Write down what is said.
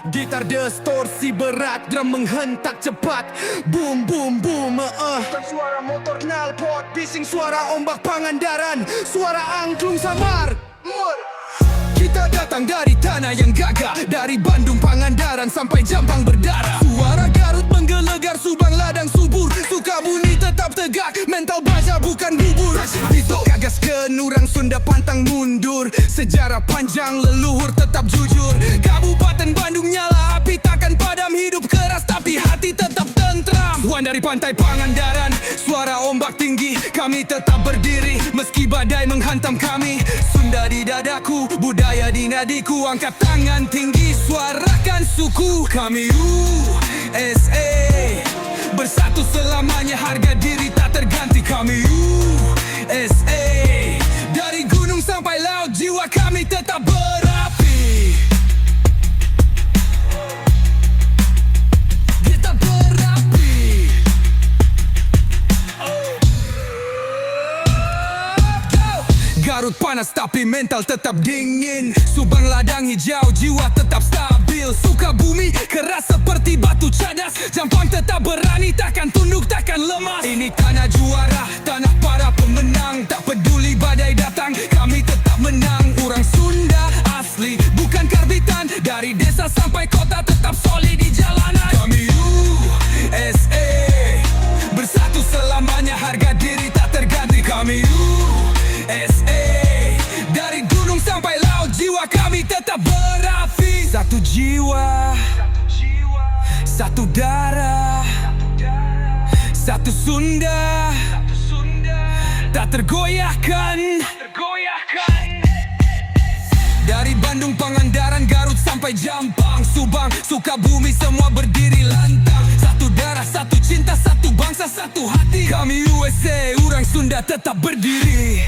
Gitar distorsi berat, drum menghentak cepat. Boom boom boom, bukan suara motor knalpot, bising suara ombak Pangandaran, suara angklung samar. Kita datang dari tanah yang gagah, dari Bandung Pangandaran sampai Jampang berdarah. Suara Garut menggelegar, Subang ladang subur, Sukabumi tetap tegak, mental baja bukan bubur. Dito gagas kenurang Sunda pantang mundur, sejarah panjang leluhur tetap jujur. Kabupaten Bandung nyala api takkan padam, hidup keras tapi hati tetap tentram. Tuan dari pantai Pangandaran, suara ombak tinggi, kami tetap berdiri meski badai menghantam kami. Sunda di dadaku, budaya di nadiku, angkat tangan tinggi, suarakan suku. Kami USA, bersatu selamanya, harga diri tak terganti. Kami USA, dari gunung sampai laut, jiwa kami tetap berapi. Kita berapi. Garut panas tapi mental tetap dingin, Subang ladang hijau, jiwa tetap stabil. Sukabumi keras seperti batu cadas, Jampang tetap berani, takkan tunduk, takkan lemas. Ini tanah juara, tanah para pemenang, tak peduli badai datang, kami tetap menang. Orang Sunda asli, bukan karbitan, dari desa sampai kota tetap solid di jalanan. Kami USA, bersatu selamanya, harga diri tak terganti. Kami USA, dari gunung sampai laut, jiwa kami tetap berapi. Satu jiwa, satu darah, satu Sunda, tak tergoyahkan. Dari Bandung, Pangandaran, Garut sampai Jampang, Subang, Sukabumi, semua berdiri lantang. Satu darah, satu cinta, satu bangsa, satu hati. Kami USA, orang Sunda tetap berdiri.